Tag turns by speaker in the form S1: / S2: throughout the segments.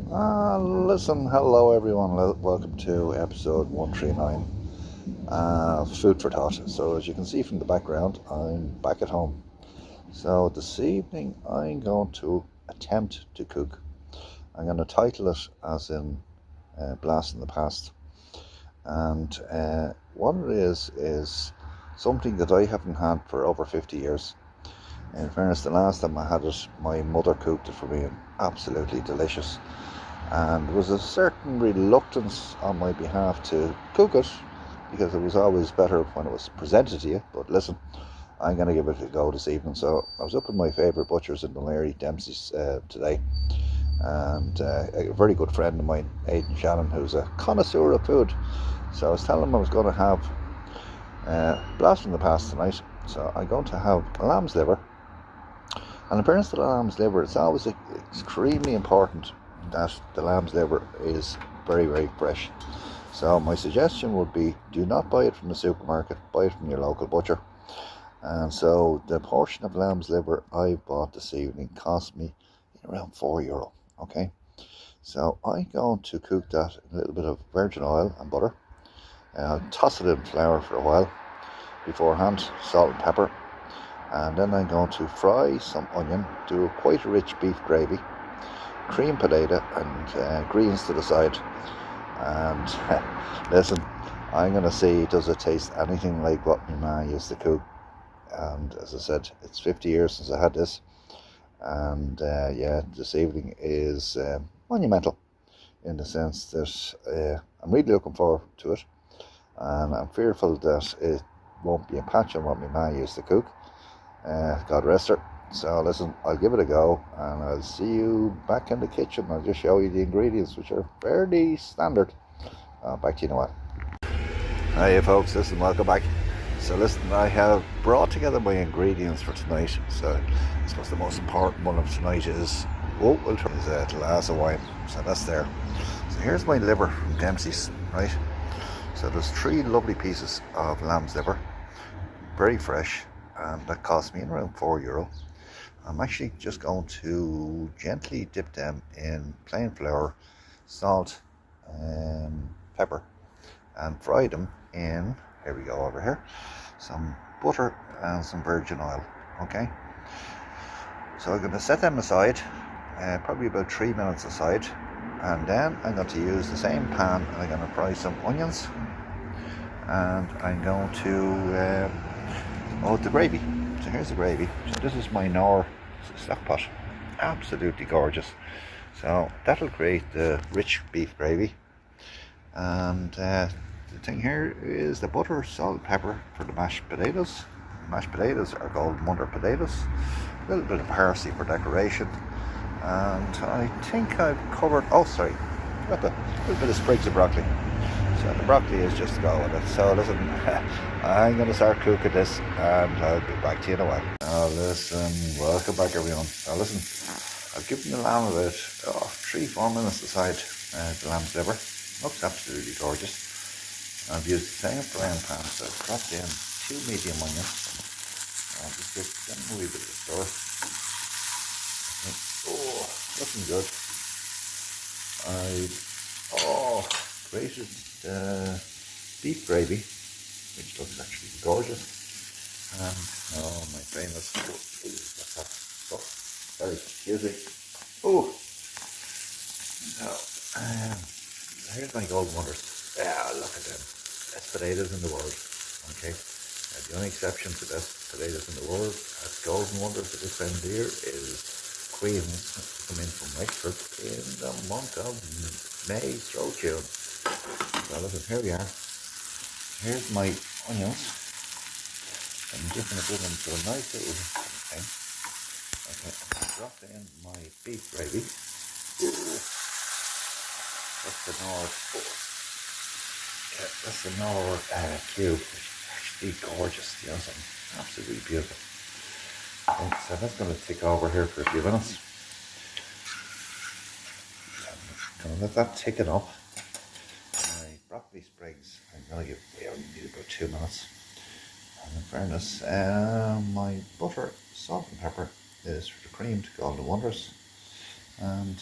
S1: Listen, hello everyone. Welcome to episode 139. Food for thought. So, as you can see from the background, I'm back at home. So, this evening I'm going to attempt to cook. I'm going to title it as in Blast in the Past. And what it is something that I haven't had for over 50 years. In fairness, the last time I had it, my mother cooked it for me, and absolutely delicious. And there was a certain reluctance on my behalf to cook it because it was always better when it was presented to you. But listen, I'm going to give it a go this evening. So I was up with my favourite butchers in Larry Dempsey's today, and a very good friend of mine, Aidan Shannon, who's a connoisseur of food. So I was telling him I was going to have Blast from the Past tonight. So I'm going to have a lamb's liver. And in fairness to the lamb's liver, it's always extremely important that the lamb's liver is very, very fresh. So my suggestion would be, do not buy it from the supermarket, buy it from your local butcher. And so the portion of lamb's liver I bought this evening cost me around €4. Okay, so I'm going to cook that in a little bit of virgin oil and butter. I'll toss it in flour for a while beforehand, salt and pepper, and then I'm going to fry some onion, do quite a rich beef gravy, cream potato and greens to the side. And listen, I'm going to see, does it taste anything like what my ma used to cook? And as I said, it's 50 years since I had this. And yeah, this evening is monumental in the sense that I'm really looking forward to it. And I'm fearful that it won't be a patch on what my ma used to cook. God rest her. So listen, I'll give it a go and I'll see you back in the kitchen. I'll just show you the ingredients, which are fairly standard. Back to you in a while. Hi folks, listen, welcome back. So listen, I have brought together my ingredients for tonight. So I suppose the most important one of tonight is a glass of wine. So that's there. So here's my liver from Dempsey's, right? So there's 3 lovely pieces of lamb's liver, very fresh, and that cost me around €4. I'm actually just going to gently dip them in plain flour, salt, pepper, and fry them in, here we go over here, some butter and some virgin oil. Okay, so I'm going to set them aside, probably about 3 minutes aside, and then I'm going to use the same pan and I'm going to fry some onions, and I'm going to the gravy. So here's the gravy. So this is my Knorr stock pot, absolutely gorgeous. So that'll create the rich beef gravy. And the thing here is the butter, salt, pepper for the mashed potatoes. Mashed potatoes are called Mother potatoes. A little bit of parsley for decoration. And I think I've covered, got a little bit of sprigs of broccoli. So the broccoli is just to go with it. So listen, I'm going to start cooking this and I'll be back to you in a while. Now listen, welcome back everyone. Now listen, I've given the lamb about 3-4 minutes aside, the lamb's liver. Looks absolutely gorgeous. I've used the same frying pan, so I've dropped in 2 medium onions. I'll just give them a wee bit of a stir. Oh, looking good. Grated beef gravy, which looks actually gorgeous. And my famous, that's that stuff, very confusing. Here's my golden wonders. Yeah, look at them, best potatoes in the world. Okay, the only exception to best potatoes in the world as golden wonders at this time of the year is queens come in from Wexford in the month of May through June. So listen, here we are. Here's my onions. I'm just going to put them to a nice little thing. Okay, I'll drop in my beef gravy. That's the Knorr. That's the Knorr cube. It's actually gorgeous. You know, something absolutely beautiful. Okay, so that's going to tick over here for a few minutes. I'm going to let that thicken up. My broccoli sprigs, I'm going to need about 2 minutes. And in fairness, my butter, salt and pepper is for the cream to golden wonders. And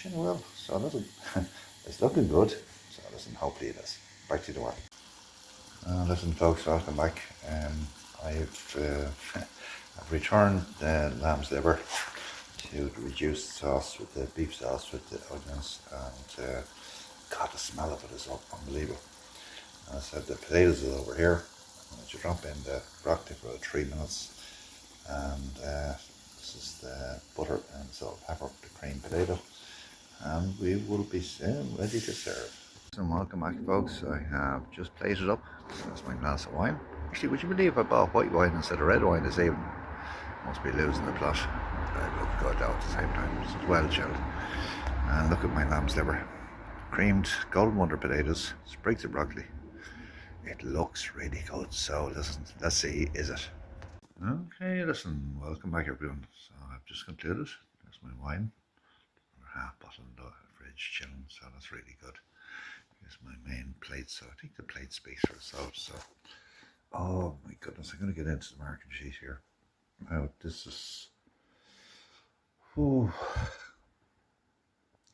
S1: You know, well, so listen, it's looking good. So listen, hopefully it is. Back to the work. Listen, folks, welcome back. I've I've returned the lamb's liver to the reduced sauce with the beef sauce with the onions, and God, the smell of it is unbelievable. As I said, the potatoes are over here. I'm going to drop in the broccoli for 3 minutes, and this is the butter and salt and pepper, the cream potato, and we will be soon ready to serve. And welcome back, folks. I have just plated up. That's my glass of wine. Actually, would you believe I bought white wine instead of red wine this evening? Must be losing the plot. It looked good though at the same time. It's well chilled. And look at my lamb's liver. Creamed golden wonder potatoes, sprigs of broccoli. It looks really good. So listen, let's see, is it? Okay, listen, welcome back everyone. So I've just concluded. There's my wine. Half bottle in the fridge chilling, so that's really good. Here's my main plate, so I think the plate speaks for itself. So, oh my goodness, I'm going to get into the marking sheet here. Now, this is, oh,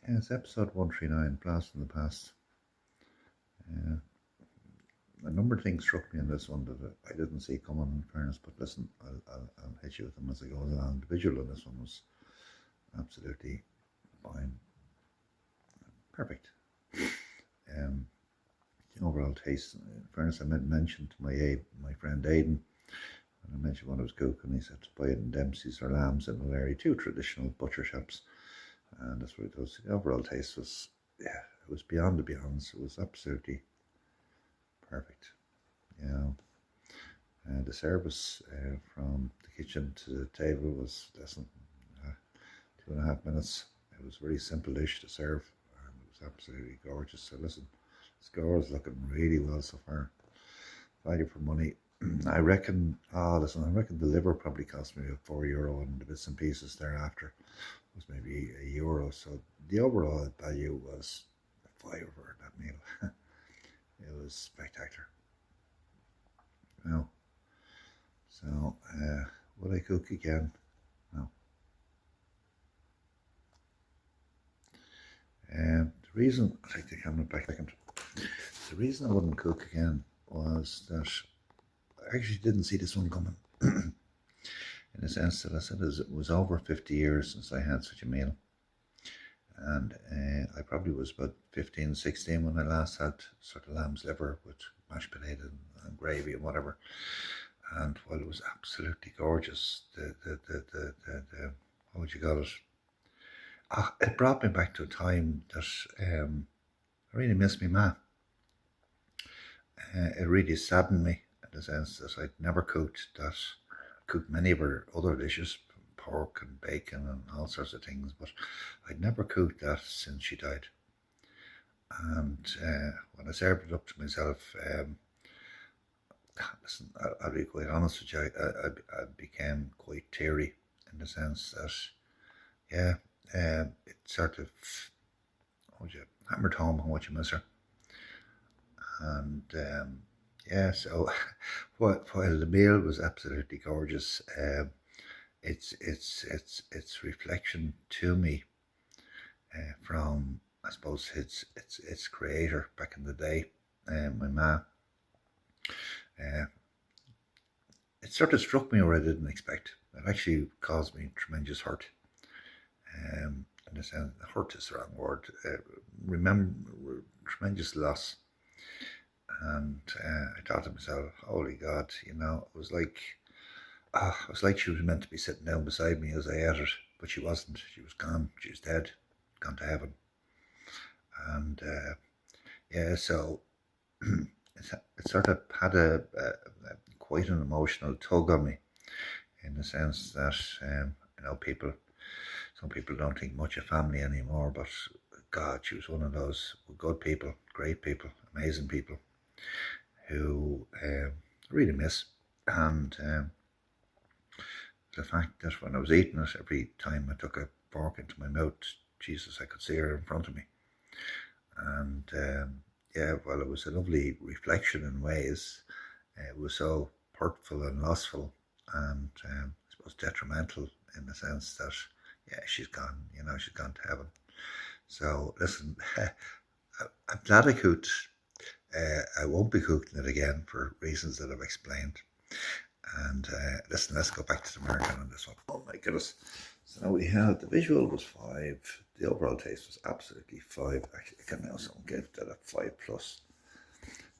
S1: yeah, it's episode 139, Blast in the Past. A number of things struck me in this one that I didn't see coming, in fairness, but listen, I'll hit you with them as I go along. The visual in this one was absolutely fine. Perfect. The overall taste, in fairness, I mentioned to my friend Aidan, and I mentioned when I was cooking, he said to buy it in Dempsey's or Lamb's in O'Leary, two traditional butcher shops, and that's what it does. The overall taste was, yeah, it was beyond the beyonds. It was absolutely perfect. You know, the service from the kitchen to the table was less than 2.5 minutes. It was a very simple dish to serve, and it was absolutely gorgeous. So listen, score is looking really well so far. Value for money. I reckon, listen, I reckon the liver probably cost me €4 and the bits and pieces thereafter was maybe €1. So the overall value was a fiver for that meal. It was spectacular. No. So, would I cook again? No. The reason, I'll take the camera back a second. The reason I wouldn't cook again was that I actually didn't see this one coming. In a sense that I said it was over 50 years since I had such a meal. And I probably was about 15, 16 when I last had sort of lamb's liver with mashed potato and gravy and whatever. And while it was absolutely gorgeous, what would you call it? It brought me back to a time that I really missed my ma. It really saddened me in the sense that I'd never cooked that. Cooked many of her other dishes, pork and bacon and all sorts of things, but I'd never cooked that since she died. And when I served it up to myself, listen, I'll be quite honest with you, I became quite teary in the sense that, yeah, it sort of, hammered home how much you miss her. And yeah, so while the meal was absolutely gorgeous, its reflection to me from, I suppose, its creator back in the day, my ma. It sort of struck me where I didn't expect. It actually caused me tremendous hurt. In a sense, hurt is the wrong word. Remember, tremendous loss. And I thought to myself, holy God, you know, it was like she was meant to be sitting down beside me as I ate it, but she wasn't. She was gone. She was dead, gone to heaven. And yeah, so it sort of had a quite an emotional tug on me, in the sense that you know, some people don't think much of family anymore, but God, she was one of those good people, great people, amazing people, who I really miss. And the fact that when I was eating it, every time I took a fork into my mouth, Jesus, I could see her in front of me. And yeah, well, it was a lovely reflection in ways. It was so hurtful and lostful, and I suppose detrimental in the sense that, yeah, she's gone, you know, she's gone to heaven. So listen, I'm glad I cooked. I won't be cooking it again for reasons that I've explained. And listen, let's go back to the American on this one. Oh my goodness. So now we had, the visual was 5. The overall taste was absolutely 5. Actually, I can now give that a 5 plus.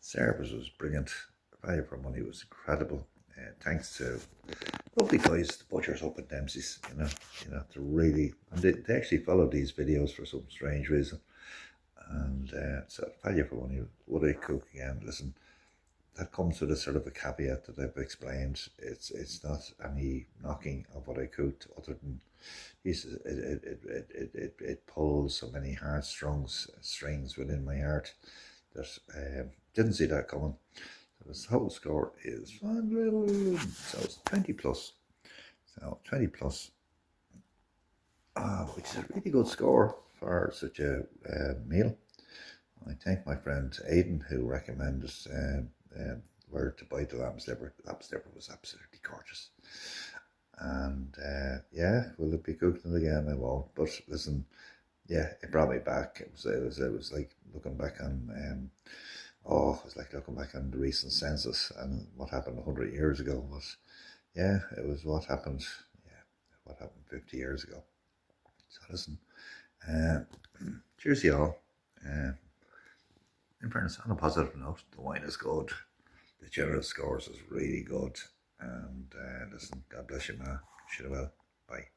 S1: Service was brilliant. Value for money was incredible. Thanks to lovely guys, the butchers up at Dempsey's. To really, and they actually followed these videos for some strange reason. And so value for money. Would I cook again? Listen, that comes with a sort of a caveat that I've explained. It's not any knocking of what I cooked, other than it pulls so many strings within my heart that didn't see that coming. So the total score is so it's 20 plus. So 20 plus, which is a really good score for such a meal. I thank my friend Aidan who recommended where to buy the lamb's liver. The lamb's liver was absolutely gorgeous. And yeah, will it be cooking it again? I won't. But listen, yeah, it brought me back. It was like looking back on it was like looking back on the recent census and what happened 100 years ago. But yeah, it was what happened. Yeah, what happened 50 years ago. So listen, cheers to you all. In fairness, on a positive note, the wine is good. The general scores is really good. And listen, God bless you, man. Shit well. Bye.